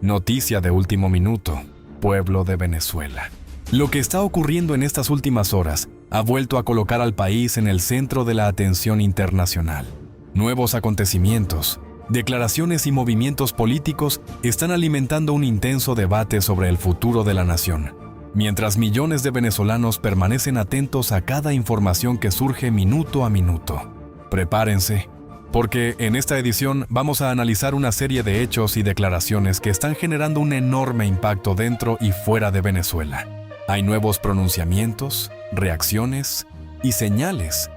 Noticia de último minuto, pueblo de Venezuela. Lo que está ocurriendo en estas últimas horas ha vuelto a colocar al país en el centro de la atención internacional. Nuevos acontecimientos, declaraciones y movimientos políticos están alimentando un intenso debate sobre el futuro de la nación, mientras millones de venezolanos permanecen atentos a cada información que surge minuto a minuto. Prepárense, porque en esta edición vamos a analizar una serie de hechos y declaraciones que están generando un enorme impacto dentro y fuera de Venezuela. Hay nuevos pronunciamientos, reacciones y señales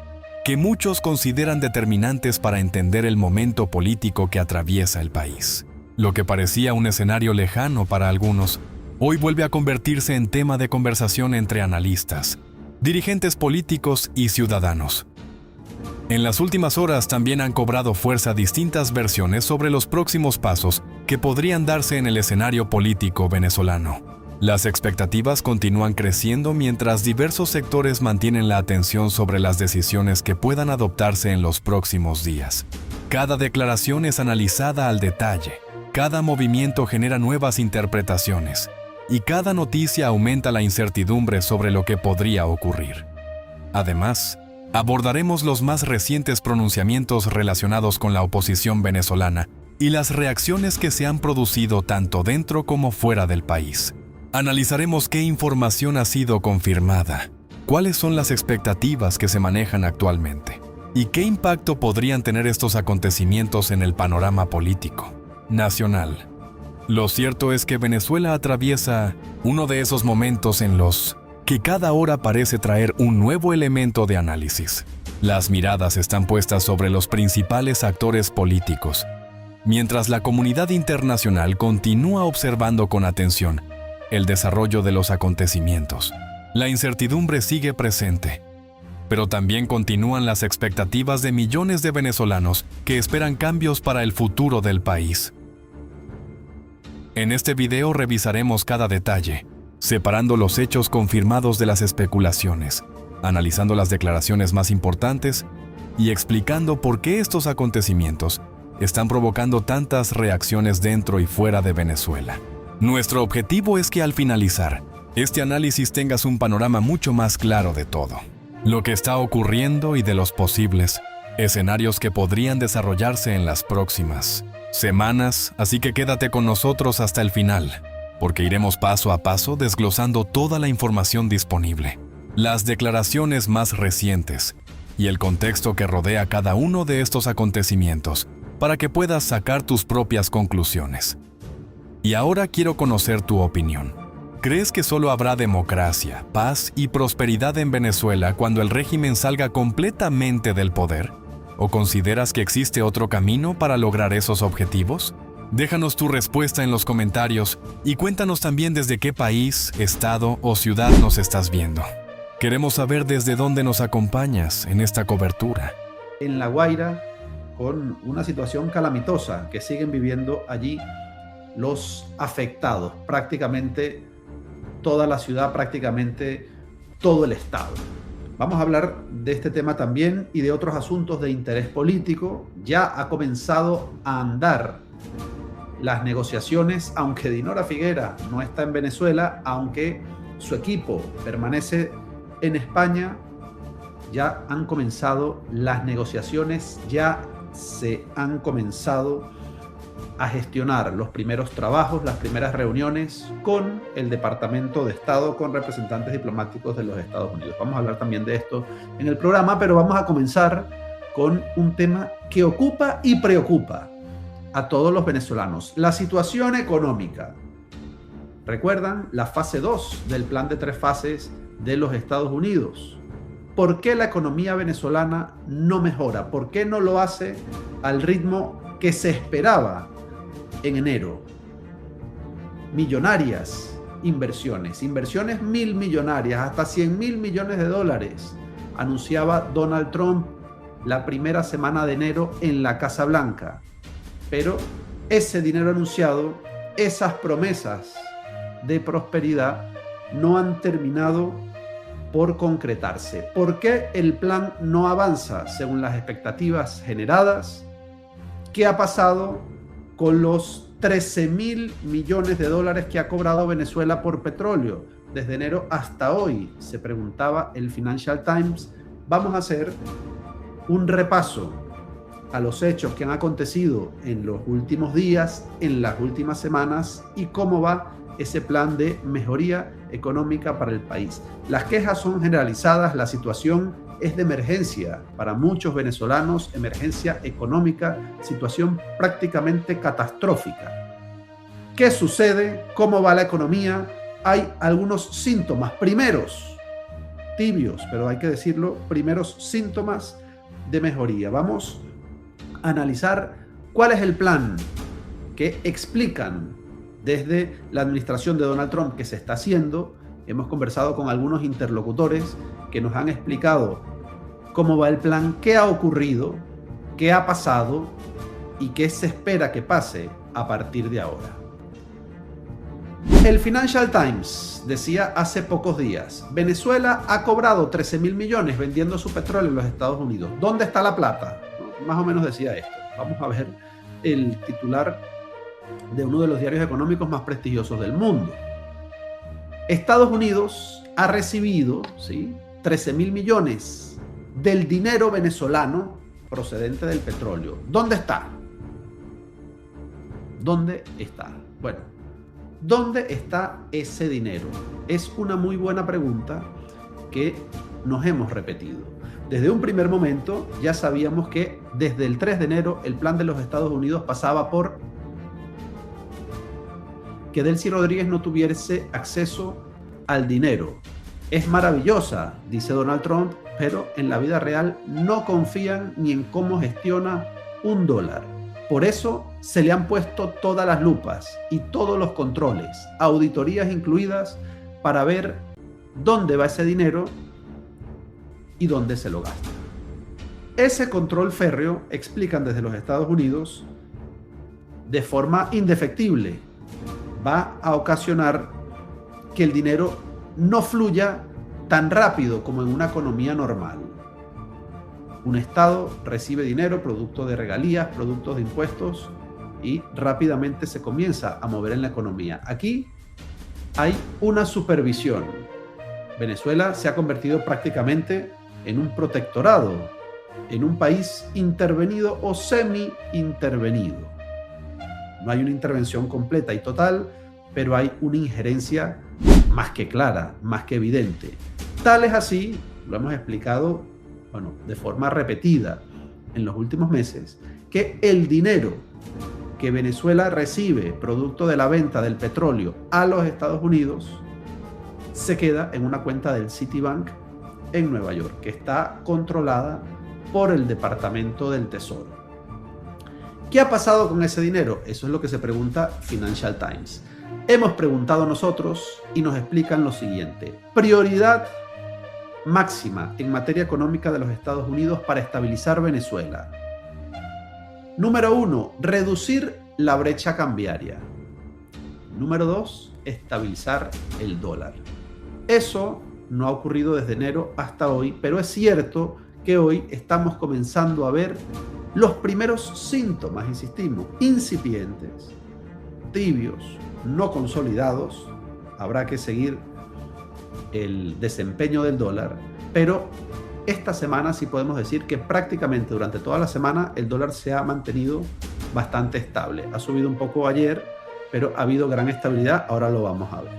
que muchos consideran determinantes para entender el momento político que atraviesa el país. Lo que parecía un escenario lejano para algunos, hoy vuelve a convertirse en tema de conversación entre analistas, dirigentes políticos y ciudadanos. En las últimas horas también han cobrado fuerza distintas versiones sobre los próximos pasos que podrían darse en el escenario político venezolano. Las expectativas continúan creciendo mientras diversos sectores mantienen la atención sobre las decisiones que puedan adoptarse en los próximos días. Cada declaración es analizada al detalle, cada movimiento genera nuevas interpretaciones y cada noticia aumenta la incertidumbre sobre lo que podría ocurrir. Además, abordaremos los más recientes pronunciamientos relacionados con la oposición venezolana y las reacciones que se han producido tanto dentro como fuera del país. Analizaremos qué información ha sido confirmada, cuáles son las expectativas que se manejan actualmente y qué impacto podrían tener estos acontecimientos en el panorama político nacional. Lo cierto es que Venezuela atraviesa uno de esos momentos en los que cada hora parece traer un nuevo elemento de análisis. Las miradas están puestas sobre los principales actores políticos, mientras la comunidad internacional continúa observando con atención el desarrollo de los acontecimientos. La incertidumbre sigue presente, pero también continúan las expectativas de millones de venezolanos que esperan cambios para el futuro del país. En este video revisaremos cada detalle, separando los hechos confirmados de las especulaciones, analizando las declaraciones más importantes y explicando por qué estos acontecimientos están provocando tantas reacciones dentro y fuera de Venezuela. Nuestro objetivo es que al finalizar, este análisis tengas un panorama mucho más claro de todo, lo que está ocurriendo y de los posibles escenarios que podrían desarrollarse en las próximas semanas, así que quédate con nosotros hasta el final, porque iremos paso a paso desglosando toda la información disponible, las declaraciones más recientes y el contexto que rodea cada uno de estos acontecimientos, para que puedas sacar tus propias conclusiones. Y ahora quiero conocer tu opinión. ¿Crees que solo habrá democracia, paz y prosperidad en Venezuela cuando el régimen salga completamente del poder? ¿O consideras que existe otro camino para lograr esos objetivos? Déjanos tu respuesta en los comentarios y cuéntanos también desde qué país, estado o ciudad nos estás viendo. Queremos saber desde dónde nos acompañas en esta cobertura. En La Guaira, con una situación calamitosa que siguen viviendo allí los afectados, prácticamente toda la ciudad, prácticamente todo el estado. Vamos a hablar de este tema también y de otros asuntos de interés político. Ya ha comenzado a andar las negociaciones, aunque Dinora Figuera no está en Venezuela, aunque su equipo permanece en España. Ya han comenzado las negociaciones, ya se han comenzado a gestionar los primeros trabajos, las primeras reuniones con el Departamento de Estado, con representantes diplomáticos de los Estados Unidos. Vamos a hablar también de esto en el programa, pero vamos a comenzar con un tema que ocupa y preocupa a todos los venezolanos: la situación económica. ¿Recuerdan la fase 2 del plan de 3 fases de los Estados Unidos? ¿Por qué la economía venezolana no mejora? ¿Por qué no lo hace al ritmo que se esperaba en enero? Millonarias inversiones 1.000 millonarias, hasta 100.000 millones de dólares, anunciaba Donald Trump la primera semana de enero en la Casa Blanca. Pero ese dinero anunciado, esas promesas de prosperidad no han terminado por concretarse. ¿Por qué el plan no avanza según las expectativas generadas? ¿Qué ha pasado con los 13.000 millones de dólares que ha cobrado Venezuela por petróleo desde enero hasta hoy, se preguntaba el Financial Times. Vamos a hacer un repaso a los hechos que han acontecido en los últimos días, en las últimas semanas, y cómo va ese plan de mejoría económica para el país. Las quejas son generalizadas, la situación es de emergencia para muchos venezolanos, emergencia económica, situación prácticamente catastrófica. ¿Qué sucede? ¿Cómo va la economía? Hay algunos síntomas, primeros, tibios, pero hay que decirlo, primeros síntomas de mejoría. Vamos a analizar cuál es el plan que explican desde la administración de Donald Trump que se está haciendo. Hemos conversado con algunos interlocutores que nos han explicado cómo va el plan, qué ha ocurrido, qué ha pasado y qué se espera que pase a partir de ahora. El Financial Times decía hace pocos días, Venezuela ha cobrado 13.000 millones vendiendo su petróleo en los Estados Unidos. ¿Dónde está la plata? Más o menos decía esto. Vamos a ver el titular de uno de los diarios económicos más prestigiosos del mundo. Estados Unidos ha recibido, ¿sí?, 13.000 millones del dinero venezolano procedente del petróleo. ¿Dónde está? ¿Dónde está? Bueno, ¿dónde está ese dinero? Es una muy buena pregunta que nos hemos repetido. Desde un primer momento ya sabíamos que desde el 3 de enero el plan de los Estados Unidos pasaba por que Delcy Rodríguez no tuviese acceso al dinero. Es maravillosa, dice Donald Trump, pero en la vida real no confían ni en cómo gestiona un dólar. Por eso se le han puesto todas las lupas y todos los controles, auditorías incluidas, para ver dónde va ese dinero y dónde se lo gasta. Ese control férreo, explican desde los Estados Unidos, de forma indefectible, va a ocasionar que el dinero no fluya tan rápido como en una economía normal. Un Estado recibe dinero producto de regalías, productos de impuestos, y rápidamente se comienza a mover en la economía. Aquí hay una supervisión. Venezuela se ha convertido prácticamente en un protectorado, en un país intervenido o semi-intervenido. No hay una intervención completa y total, pero hay una injerencia más que clara, más que evidente. Tal es así, lo hemos explicado, de forma repetida en los últimos meses, que el dinero que Venezuela recibe producto de la venta del petróleo a los Estados Unidos se queda en una cuenta del Citibank en Nueva York, que está controlada por el Departamento del Tesoro. ¿Qué ha pasado con ese dinero? Eso es lo que se pregunta Financial Times. Hemos preguntado nosotros y nos explican lo siguiente. Prioridad máxima en materia económica de los Estados Unidos para estabilizar Venezuela. Número 1, reducir la brecha cambiaria. Número 2, estabilizar el dólar. Eso no ha ocurrido desde enero hasta hoy, pero es cierto que hoy estamos comenzando a ver los primeros síntomas, insistimos, incipientes, tibios, no consolidados. Habrá que seguir el desempeño del dólar, pero esta semana sí podemos decir que prácticamente durante toda la semana el dólar se ha mantenido bastante estable. Ha subido un poco ayer, pero ha habido gran estabilidad. Ahora lo vamos a ver.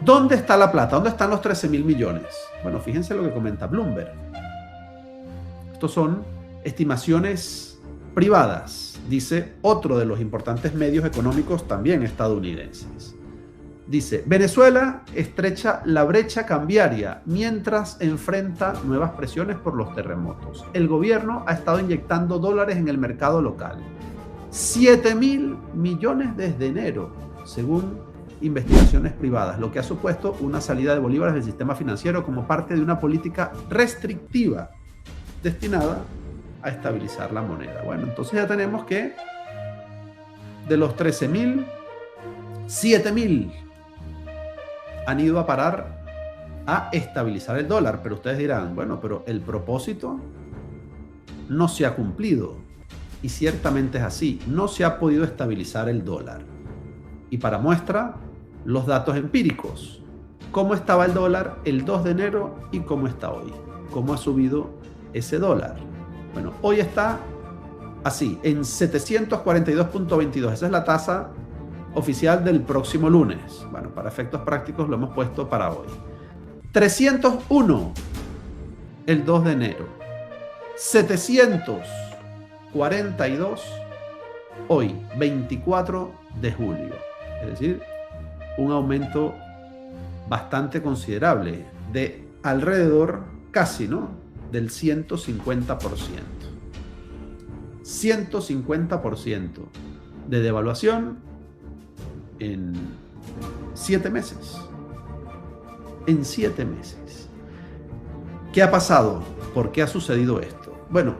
¿Dónde está la plata? ¿Dónde están los 13.000 millones? Bueno, fíjense lo que comenta Bloomberg. Estos son estimaciones privadas, dice otro de los importantes medios económicos también estadounidenses. Dice, Venezuela estrecha la brecha cambiaria mientras enfrenta nuevas presiones por los terremotos. El gobierno ha estado inyectando dólares en el mercado local. 7.000 millones desde enero, según investigaciones privadas, lo que ha supuesto una salida de bolívares del sistema financiero como parte de una política restrictiva destinada a estabilizar la moneda. Bueno, entonces ya tenemos que de los 13.000, 7.000 han ido a parar a estabilizar el dólar. Pero ustedes dirán, bueno, pero el propósito no se ha cumplido. Y ciertamente es así, no se ha podido estabilizar el dólar. Y para muestra, los datos empíricos. ¿Cómo estaba el dólar el 2 de enero y cómo está hoy? ¿Cómo ha subido ese dólar? Bueno, hoy está así, en 742.22. Esa es la tasa oficial del próximo lunes. Bueno, para efectos prácticos lo hemos puesto para hoy. 301 el 2 de enero. 742 hoy, 24 de julio. Es decir, un aumento bastante considerable de alrededor, casi, ¿no?, del 150%. 150% de devaluación en 7 meses. En 7 meses. ¿Qué ha pasado? ¿Por qué ha sucedido esto? Bueno,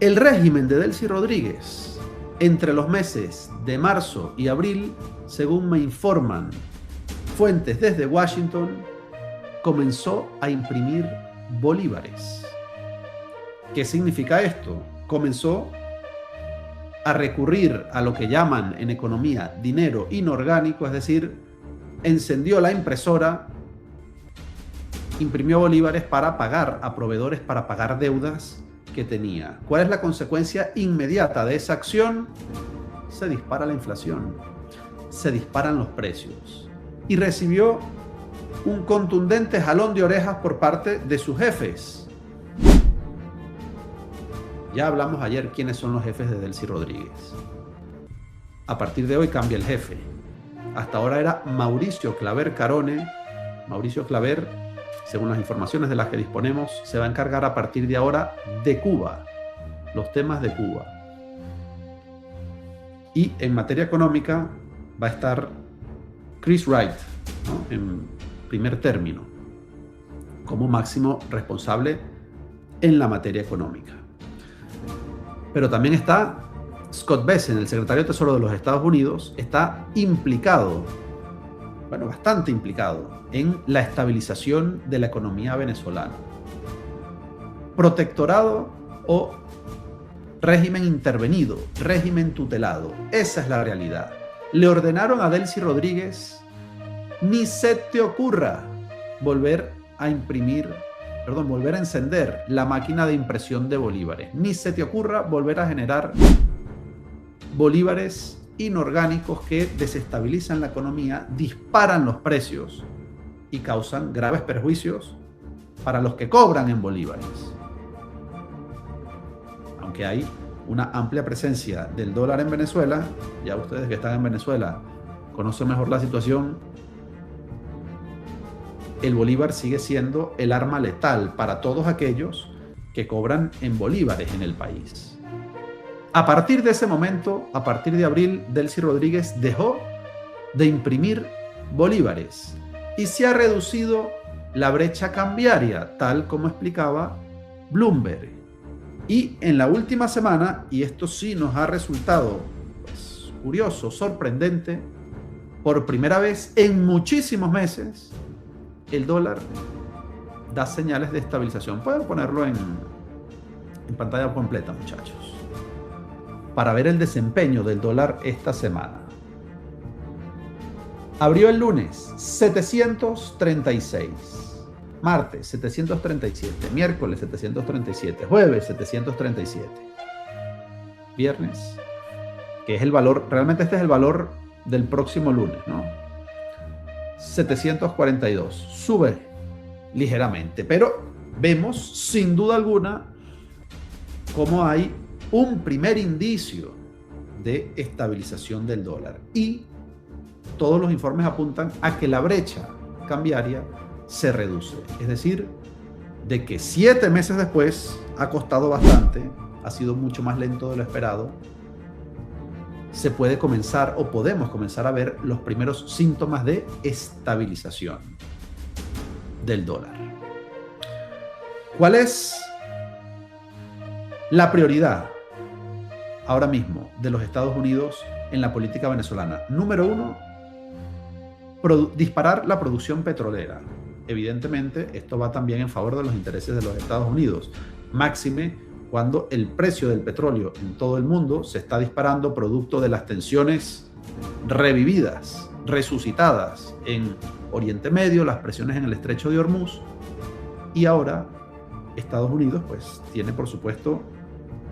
el régimen de Delcy Rodríguez entre los meses de marzo y abril, según me informan fuentes desde Washington, comenzó a imprimir bolívares. ¿Qué significa esto? Comenzó a recurrir a lo que llaman en economía dinero inorgánico, es decir, encendió la impresora, imprimió bolívares para pagar a proveedores, para pagar deudas que tenía. ¿Cuál es la consecuencia inmediata de esa acción? Se dispara la inflación, se disparan los precios y recibió un contundente jalón de orejas por parte de sus jefes. Ya hablamos ayer quiénes son los jefes de Delcy Rodríguez. A partir de hoy cambia el jefe. Hasta ahora era Mauricio Claver Carone. Mauricio Claver, según las informaciones de las que disponemos, se va a encargar a partir de ahora de Cuba, los temas de Cuba. Y en materia económica va a estar Chris Wright, ¿no?, en primer término, como máximo responsable en la materia económica. Pero también está Scott Bessent, el secretario de Tesoro de los Estados Unidos, está implicado, bueno, bastante implicado, en la estabilización de la economía venezolana. Protectorado o régimen intervenido, régimen tutelado. Esa es la realidad. Le ordenaron a Delcy Rodríguez: ni se te ocurra volver a encender la máquina de impresión de bolívares. Ni se te ocurra volver a generar bolívares inorgánicos que desestabilizan la economía, disparan los precios y causan graves perjuicios para los que cobran en bolívares. Aunque hay una amplia presencia del dólar en Venezuela, ya ustedes que están en Venezuela conocen mejor la situación, el bolívar sigue siendo el arma letal para todos aquellos que cobran en bolívares en el país. A partir de ese momento, a partir de abril, Delcy Rodríguez dejó de imprimir bolívares y se ha reducido la brecha cambiaria, tal como explicaba Bloomberg. Y en la última semana, y esto sí nos ha resultado curioso, sorprendente, por primera vez en muchísimos meses, el dólar da señales de estabilización. Pueden ponerlo en pantalla completa, muchachos, para ver el desempeño del dólar esta semana. Abrió el lunes 736, martes 737, miércoles 737, jueves 737, viernes, que es el valor, realmente este es el valor del próximo lunes, ¿no?, 742, sube ligeramente, pero vemos sin duda alguna cómo hay un primer indicio de estabilización del dólar y todos los informes apuntan a que la brecha cambiaria se reduce, es decir, de que 7 meses después ha costado bastante, ha sido mucho más lento de lo esperado, se puede comenzar o podemos comenzar a ver los primeros síntomas de estabilización del dólar. ¿Cuál es la prioridad ahora mismo de los Estados Unidos en la política venezolana? Número 1, disparar la producción petrolera. Evidentemente, esto va también en favor de los intereses de los Estados Unidos. Máxime cuando el precio del petróleo en todo el mundo se está disparando producto de las tensiones revividas, resucitadas en Oriente Medio, las presiones en el Estrecho de Hormuz, y ahora Estados Unidos pues tiene por supuesto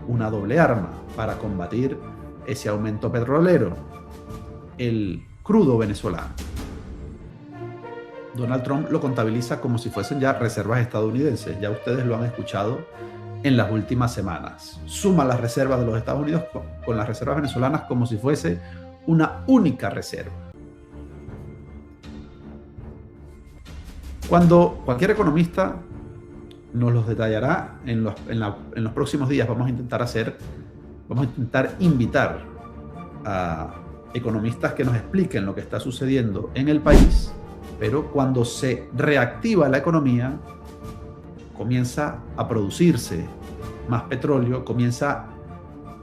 una doble arma para combatir ese aumento petrolero: el crudo venezolano. Donald Trump lo contabiliza como si fuesen ya reservas estadounidenses. Ya ustedes lo han escuchado en las últimas semanas. Suma las reservas de los Estados Unidos con las reservas venezolanas como si fuese una única reserva. Cuando cualquier economista nos los detallará en los próximos días, vamos a intentar invitar a economistas que nos expliquen lo que está sucediendo en el país. Pero cuando se reactiva la economía, comienza a producirse más petróleo, comienza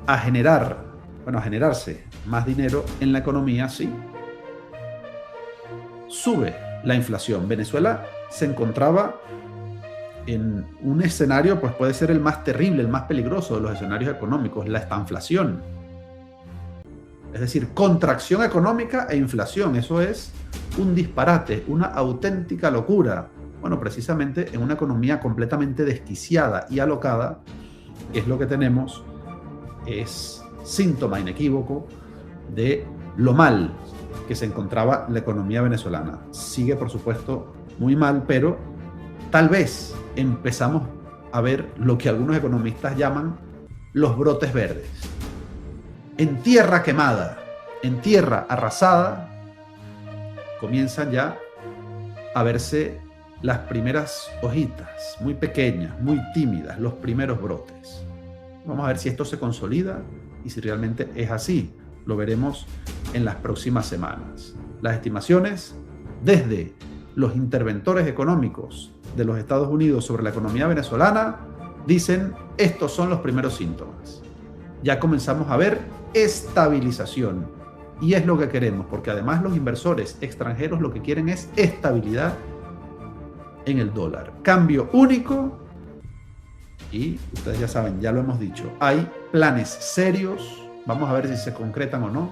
a generarse más dinero en la economía, sí. Sube la inflación. Venezuela se encontraba en un escenario, pues puede ser el más terrible, el más peligroso de los escenarios económicos, la estanflación. Es decir, contracción económica e inflación. Eso es un disparate, una auténtica locura. Bueno, precisamente en una economía completamente desquiciada y alocada, es lo que tenemos, es síntoma inequívoco de lo mal que se encontraba la economía venezolana. Sigue, por supuesto, muy mal, pero tal vez empezamos a ver lo que algunos economistas llaman los brotes verdes. En tierra quemada, en tierra arrasada, comienzan ya a verse las primeras hojitas, muy pequeñas, muy tímidas, los primeros brotes. Vamos a ver si esto se consolida y si realmente es así. Lo veremos en las próximas semanas. Las estimaciones desde los interventores económicos de los Estados Unidos sobre la economía venezolana dicen: estos son los primeros síntomas. Ya comenzamos a ver estabilización, y es lo que queremos, porque además los inversores extranjeros lo que quieren es estabilidad en el dólar, cambio único, y ustedes ya saben, ya lo hemos dicho, hay planes serios, vamos a ver si se concretan o no,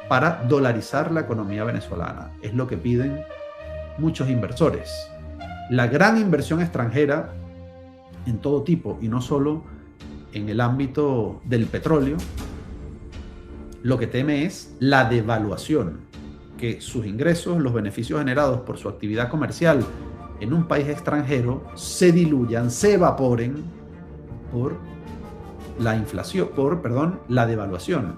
para dolarizar la economía venezolana. Es lo que piden muchos inversores. La gran inversión extranjera en todo tipo, y no solo en el ámbito del petróleo, lo que teme es la devaluación, que sus ingresos, los beneficios generados por su actividad comercial en un país extranjero se diluyan, se evaporen por la inflación, la devaluación.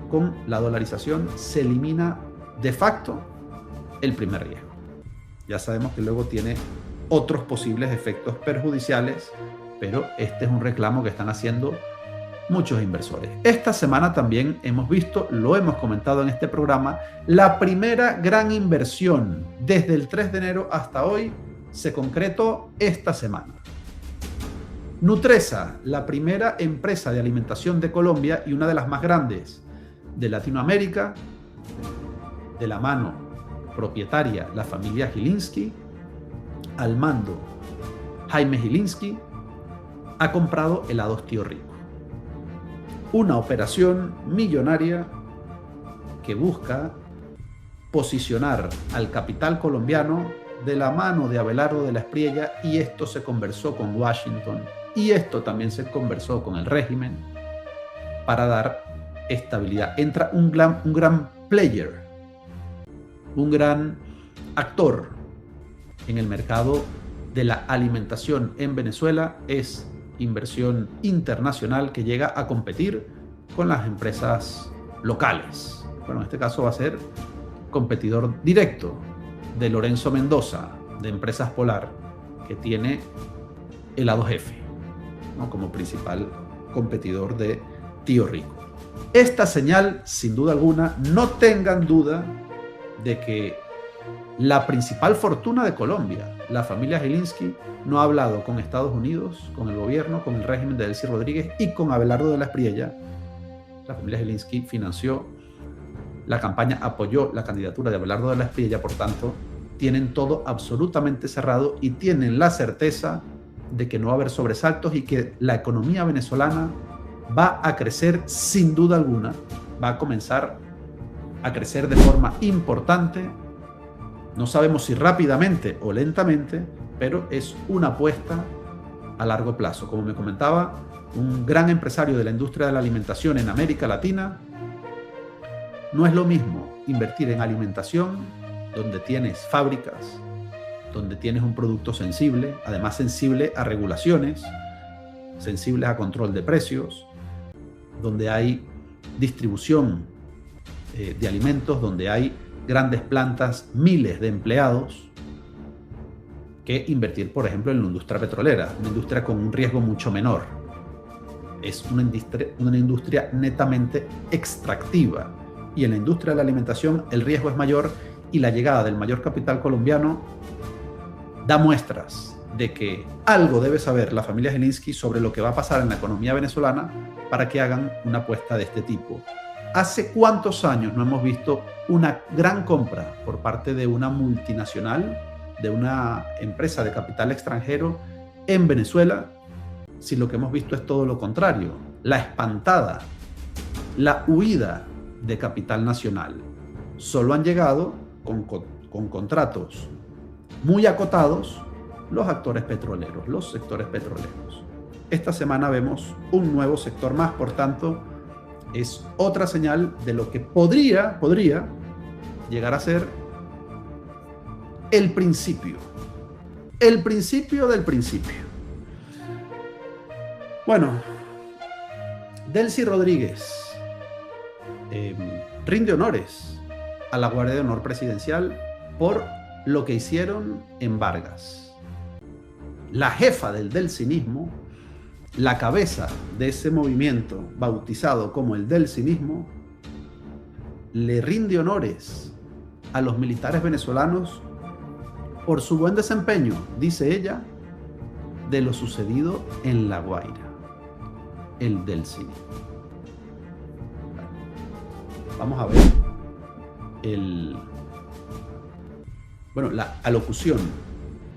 Con la dolarización se elimina de facto el primer riesgo. Ya sabemos que luego tiene otros posibles efectos perjudiciales, pero este es un reclamo que están haciendo muchos inversores. Esta semana también hemos visto, lo hemos comentado en este programa, la primera gran inversión desde el 3 de enero hasta hoy se concretó esta semana. Nutresa, la primera empresa de alimentación de Colombia y una de las más grandes de Latinoamérica, de la mano propietaria la familia Gilinski, al mando Jaime Gilinski, ha comprado helados Tío Rico. Una operación millonaria que busca posicionar al capital colombiano de la mano de Abelardo de la Espriella, y esto se conversó con Washington y esto también se conversó con el régimen para dar estabilidad. Entra un gran player, un gran actor en el mercado de la alimentación en Venezuela. Es inversión internacional que llega a competir con las empresas locales. Bueno, en este caso va a ser competidor directo de Lorenzo Mendoza, de Empresas Polar, que tiene Helado Jefe, ¿no?, como principal competidor de Tío Rico. Esta señal, sin duda alguna, no tengan duda de que la principal fortuna de Colombia, la familia Gilinski, no ha hablado con Estados Unidos, con el gobierno, con el régimen de Delcy Rodríguez y con Abelardo de la Espriella. La familia Gilinski financió la campaña, apoyó la candidatura de Abelardo de la Espriella, por tanto, tienen todo absolutamente cerrado y tienen la certeza de que no va a haber sobresaltos y que la economía venezolana va a crecer sin duda alguna, va a comenzar a crecer de forma importante. No sabemos si rápidamente o lentamente, pero es una apuesta a largo plazo. Como me comentaba un gran empresario de la industria de la alimentación en América Latina, no es lo mismo invertir en alimentación, donde tienes fábricas, donde tienes un producto sensible, además sensible a regulaciones, sensibles a control de precios, donde hay distribución de alimentos, donde hay grandes plantas, miles de empleados, que invertir, por ejemplo, en la industria petrolera, una industria con un riesgo mucho menor. Es una industria netamente extractiva, y en la industria de la alimentación el riesgo es mayor, y la llegada del mayor capital colombiano da muestras de que algo debe saber la familia Gilinski sobre lo que va a pasar en la economía venezolana para que hagan una apuesta de este tipo. ¿Hace cuántos años no hemos visto una gran compra por parte de una multinacional, de una empresa de capital extranjero en Venezuela, si lo que hemos visto es todo lo contrario? La espantada, la huida de capital nacional. Solo han llegado con contratos muy acotados los actores petroleros, los sectores petroleros. Esta semana vemos un nuevo sector más, por tanto, es otra señal de lo que podría llegar a ser el principio del principio. Bueno, Delcy Rodríguez rinde honores a la Guardia de Honor Presidencial por lo que hicieron en Vargas. La jefa del delcinismo, la cabeza de ese movimiento bautizado como el delcinismo, le rinde honores a los militares venezolanos por su buen desempeño, dice ella, de lo sucedido en La Guaira, el delcinismo. Vamos a ver la alocución,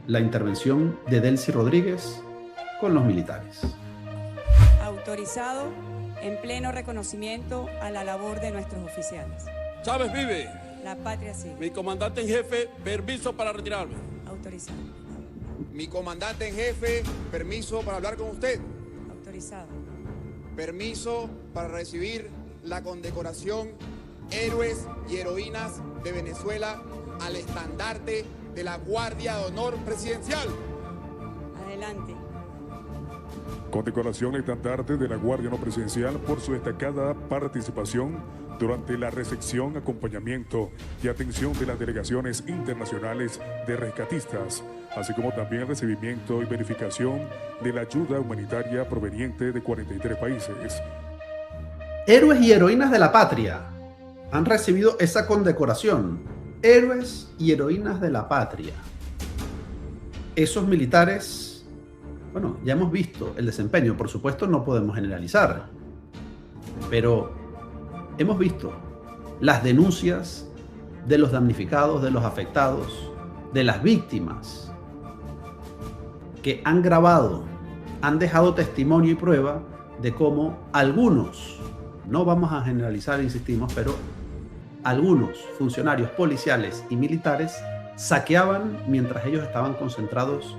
la intervención de Delcy Rodríguez con los militares. Autorizado en pleno reconocimiento a la labor de nuestros oficiales. Chávez vive. La patria sigue. Mi comandante en jefe, permiso para retirarme. Autorizado. Mi comandante en jefe, permiso para hablar con usted. Autorizado. Permiso para recibir la condecoración Héroes y Heroínas de Venezuela al estandarte de la Guardia de Honor Presidencial. Adelante. Condecoración estandarte de la Guardia No Presidencial por su destacada participación durante la recepción, acompañamiento y atención de las delegaciones internacionales de rescatistas, así como también el recibimiento y verificación de la ayuda humanitaria proveniente de 43 países. Héroes y heroínas de la patria han recibido esa condecoración. Héroes y heroínas de la patria. Esos militares, bueno, ya hemos visto el desempeño, por supuesto no podemos generalizar, pero hemos visto las denuncias de los damnificados, de los afectados, de las víctimas, que han grabado, han dejado testimonio y prueba de cómo algunos, no vamos a generalizar, insistimos, pero algunos funcionarios policiales y militares saqueaban mientras ellos estaban concentrados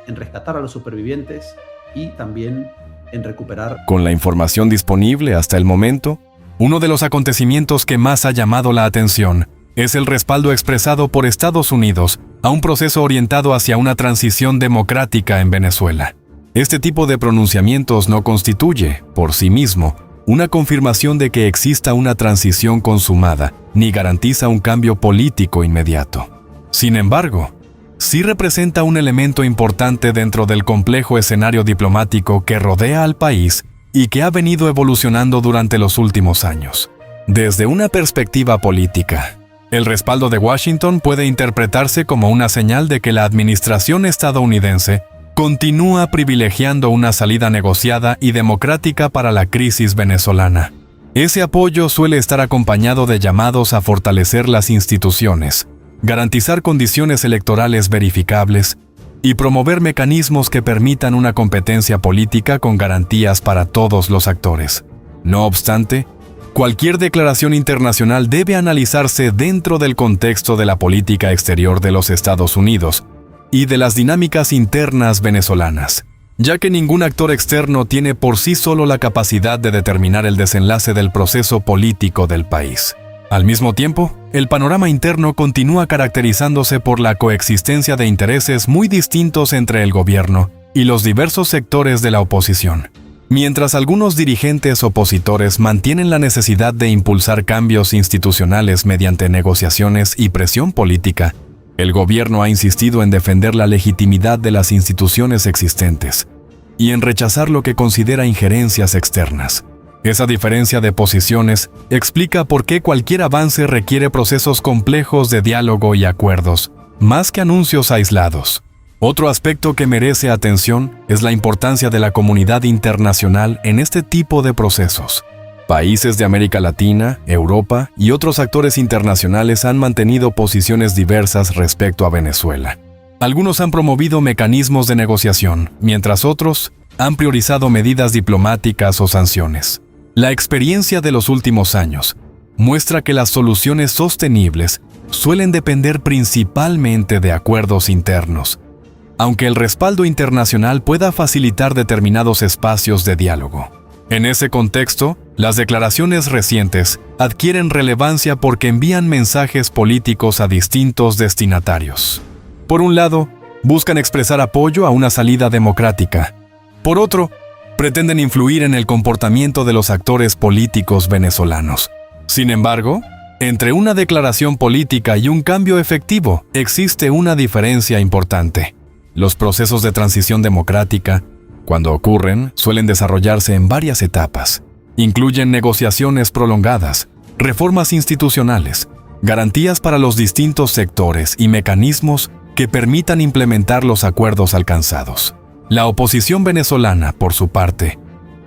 en rescatar a los supervivientes y también en recuperar. Con la información disponible hasta el momento, uno de los acontecimientos que más ha llamado la atención es el respaldo expresado por Estados Unidos a un proceso orientado hacia una transición democrática en Venezuela. Este tipo de pronunciamientos no constituye, por sí mismo, una confirmación de que exista una transición consumada, ni garantiza un cambio político inmediato. Sin embargo, sí representa un elemento importante dentro del complejo escenario diplomático que rodea al país y que ha venido evolucionando durante los últimos años. Desde una perspectiva política, el respaldo de Washington puede interpretarse como una señal de que la administración estadounidense continúa privilegiando una salida negociada y democrática para la crisis venezolana. Ese apoyo suele estar acompañado de llamados a fortalecer las instituciones, garantizar condiciones electorales verificables y promover mecanismos que permitan una competencia política con garantías para todos los actores. No obstante, cualquier declaración internacional debe analizarse dentro del contexto de la política exterior de los Estados Unidos y de las dinámicas internas venezolanas, ya que ningún actor externo tiene por sí solo la capacidad de determinar el desenlace del proceso político del país. Al mismo tiempo, el panorama interno continúa caracterizándose por la coexistencia de intereses muy distintos entre el gobierno y los diversos sectores de la oposición. Mientras algunos dirigentes opositores mantienen la necesidad de impulsar cambios institucionales mediante negociaciones y presión política, el gobierno ha insistido en defender la legitimidad de las instituciones existentes y en rechazar lo que considera injerencias externas. Esa diferencia de posiciones explica por qué cualquier avance requiere procesos complejos de diálogo y acuerdos, más que anuncios aislados. Otro aspecto que merece atención es la importancia de la comunidad internacional en este tipo de procesos. Países de América Latina, Europa y otros actores internacionales han mantenido posiciones diversas respecto a Venezuela. Algunos han promovido mecanismos de negociación, mientras otros han priorizado medidas diplomáticas o sanciones. La experiencia de los últimos años muestra que las soluciones sostenibles suelen depender principalmente de acuerdos internos, aunque el respaldo internacional pueda facilitar determinados espacios de diálogo. En ese contexto, las declaraciones recientes adquieren relevancia porque envían mensajes políticos a distintos destinatarios. Por un lado, buscan expresar apoyo a una salida democrática. Por otro, pretenden influir en el comportamiento de los actores políticos venezolanos. Sin embargo, entre una declaración política y un cambio efectivo existe una diferencia importante. Los procesos de transición democrática, cuando ocurren, suelen desarrollarse en varias etapas. Incluyen negociaciones prolongadas, reformas institucionales, garantías para los distintos sectores y mecanismos que permitan implementar los acuerdos alcanzados. La oposición venezolana, por su parte,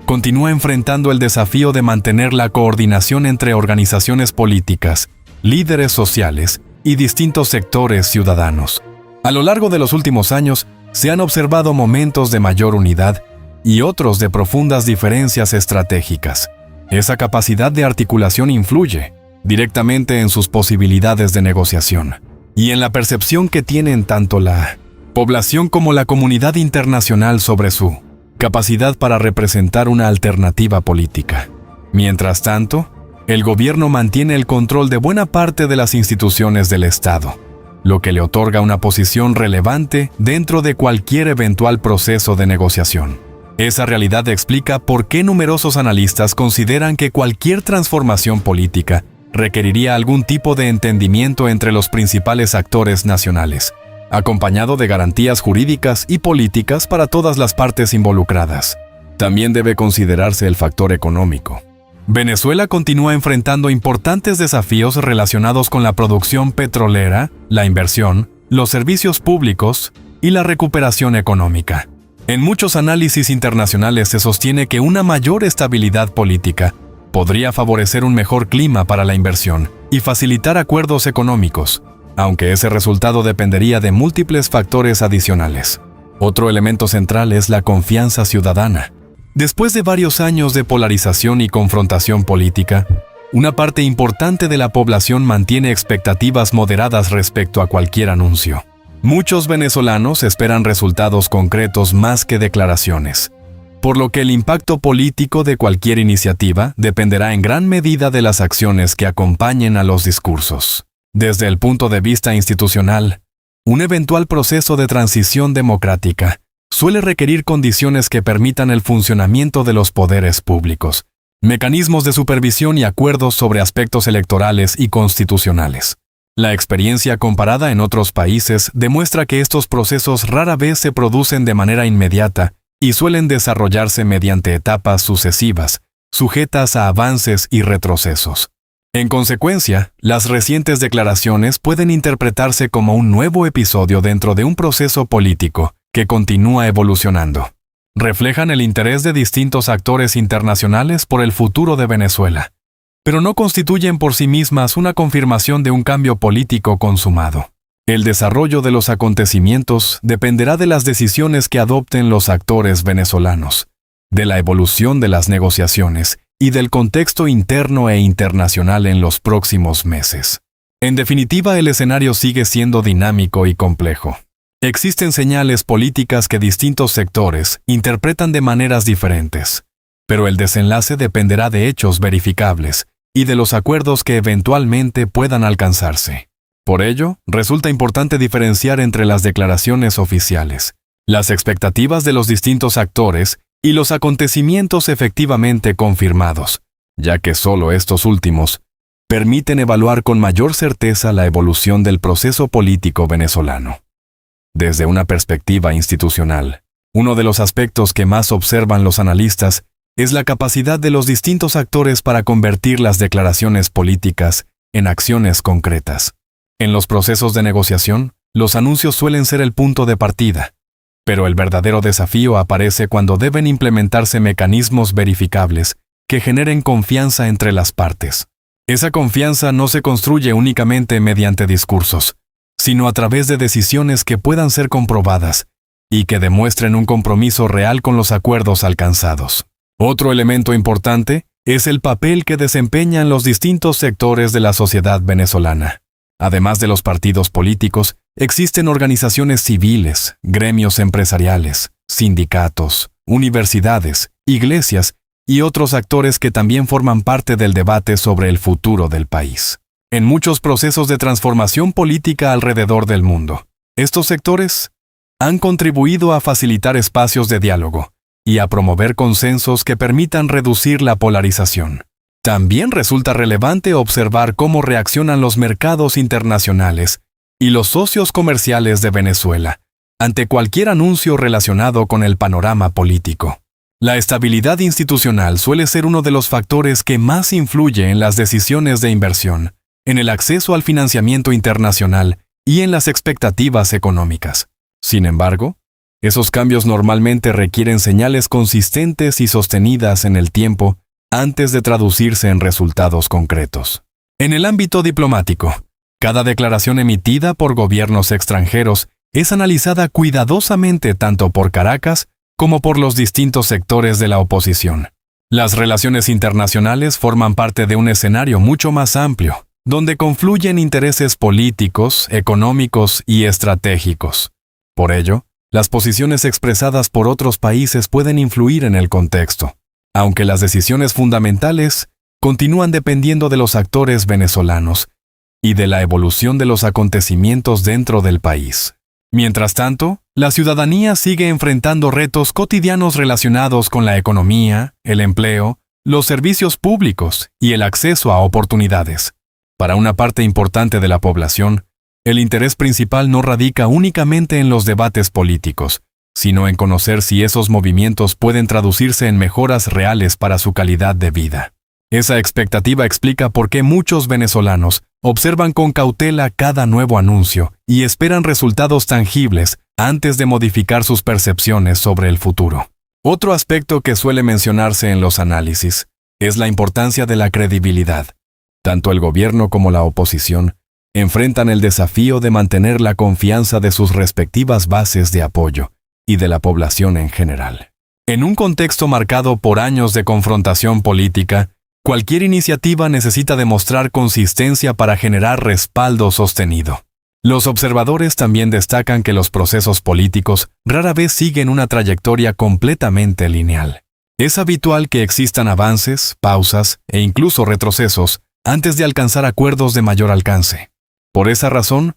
continúa enfrentando el desafío de mantener la coordinación entre organizaciones políticas, líderes sociales y distintos sectores ciudadanos. A lo largo de los últimos años, se han observado momentos de mayor unidad y otros de profundas diferencias estratégicas. Esa capacidad de articulación influye directamente en sus posibilidades de negociación y en la percepción que tienen tanto la población como la comunidad internacional sobre su capacidad para representar una alternativa política. Mientras tanto, el gobierno mantiene el control de buena parte de las instituciones del Estado, lo que le otorga una posición relevante dentro de cualquier eventual proceso de negociación. Esa realidad explica por qué numerosos analistas consideran que cualquier transformación política requeriría algún tipo de entendimiento entre los principales actores nacionales, acompañado de garantías jurídicas y políticas para todas las partes involucradas. También debe considerarse el factor económico. Venezuela continúa enfrentando importantes desafíos relacionados con la producción petrolera, la inversión, los servicios públicos y la recuperación económica. En muchos análisis internacionales se sostiene que una mayor estabilidad política podría favorecer un mejor clima para la inversión y facilitar acuerdos económicos, aunque ese resultado dependería de múltiples factores adicionales. Otro elemento central es la confianza ciudadana. Después de varios años de polarización y confrontación política, una parte importante de la población mantiene expectativas moderadas respecto a cualquier anuncio. Muchos venezolanos esperan resultados concretos más que declaraciones, por lo que el impacto político de cualquier iniciativa dependerá en gran medida de las acciones que acompañen a los discursos. Desde el punto de vista institucional, un eventual proceso de transición democrática suele requerir condiciones que permitan el funcionamiento de los poderes públicos, mecanismos de supervisión y acuerdos sobre aspectos electorales y constitucionales. La experiencia comparada en otros países demuestra que estos procesos rara vez se producen de manera inmediata y suelen desarrollarse mediante etapas sucesivas, sujetas a avances y retrocesos. En consecuencia, las recientes declaraciones pueden interpretarse como un nuevo episodio dentro de un proceso político que continúa evolucionando. Reflejan el interés de distintos actores internacionales por el futuro de Venezuela, pero no constituyen por sí mismas una confirmación de un cambio político consumado. El desarrollo de los acontecimientos dependerá de las decisiones que adopten los actores venezolanos, de la evolución de las negociaciones y del contexto interno e internacional en los próximos meses. En definitiva, el escenario sigue siendo dinámico y complejo. Existen señales políticas que distintos sectores interpretan de maneras diferentes, pero el desenlace dependerá de hechos verificables y de los acuerdos que eventualmente puedan alcanzarse. Por ello, resulta importante diferenciar entre las declaraciones oficiales, las expectativas de los distintos actores y los acontecimientos efectivamente confirmados, ya que solo estos últimos permiten evaluar con mayor certeza la evolución del proceso político venezolano. Desde una perspectiva institucional, uno de los aspectos que más observan los analistas es la capacidad de los distintos actores para convertir las declaraciones políticas en acciones concretas. En los procesos de negociación, los anuncios suelen ser el punto de partida, pero el verdadero desafío aparece cuando deben implementarse mecanismos verificables que generen confianza entre las partes. Esa confianza no se construye únicamente mediante discursos, sino a través de decisiones que puedan ser comprobadas y que demuestren un compromiso real con los acuerdos alcanzados. Otro elemento importante es el papel que desempeñan los distintos sectores de la sociedad venezolana. Además de los partidos políticos, existen organizaciones civiles, gremios empresariales, sindicatos, universidades, iglesias y otros actores que también forman parte del debate sobre el futuro del país. En muchos procesos de transformación política alrededor del mundo, estos sectores han contribuido a facilitar espacios de diálogo y a promover consensos que permitan reducir la polarización. También resulta relevante observar cómo reaccionan los mercados internacionales y los socios comerciales de Venezuela ante cualquier anuncio relacionado con el panorama político. La estabilidad institucional suele ser uno de los factores que más influye en las decisiones de inversión, en el acceso al financiamiento internacional y en las expectativas económicas. Sin embargo, esos cambios normalmente requieren señales consistentes y sostenidas en el tiempo antes de traducirse en resultados concretos. En el ámbito diplomático, cada declaración emitida por gobiernos extranjeros es analizada cuidadosamente tanto por Caracas como por los distintos sectores de la oposición. Las relaciones internacionales forman parte de un escenario mucho más amplio, donde confluyen intereses políticos, económicos y estratégicos. Por ello, las posiciones expresadas por otros países pueden influir en el contexto, aunque las decisiones fundamentales continúan dependiendo de los actores venezolanos y de la evolución de los acontecimientos dentro del país. Mientras tanto, la ciudadanía sigue enfrentando retos cotidianos relacionados con la economía, el empleo, los servicios públicos y el acceso a oportunidades. Para una parte importante de la población, el interés principal no radica únicamente en los debates políticos, sino en conocer si esos movimientos pueden traducirse en mejoras reales para su calidad de vida. Esa expectativa explica por qué muchos venezolanos observan con cautela cada nuevo anuncio y esperan resultados tangibles antes de modificar sus percepciones sobre el futuro. Otro aspecto que suele mencionarse en los análisis es la importancia de la credibilidad. Tanto el gobierno como la oposición enfrentan el desafío de mantener la confianza de sus respectivas bases de apoyo y de la población en general. En un contexto marcado por años de confrontación política, cualquier iniciativa necesita demostrar consistencia para generar respaldo sostenido. Los observadores también destacan que los procesos políticos rara vez siguen una trayectoria completamente lineal. Es habitual que existan avances, pausas e incluso retrocesos antes de alcanzar acuerdos de mayor alcance. Por esa razón,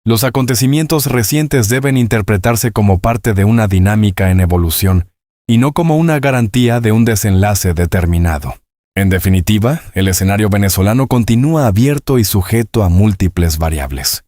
los acontecimientos recientes deben interpretarse como parte de una dinámica en evolución y no como una garantía de un desenlace determinado. En definitiva, el escenario venezolano continúa abierto y sujeto a múltiples variables.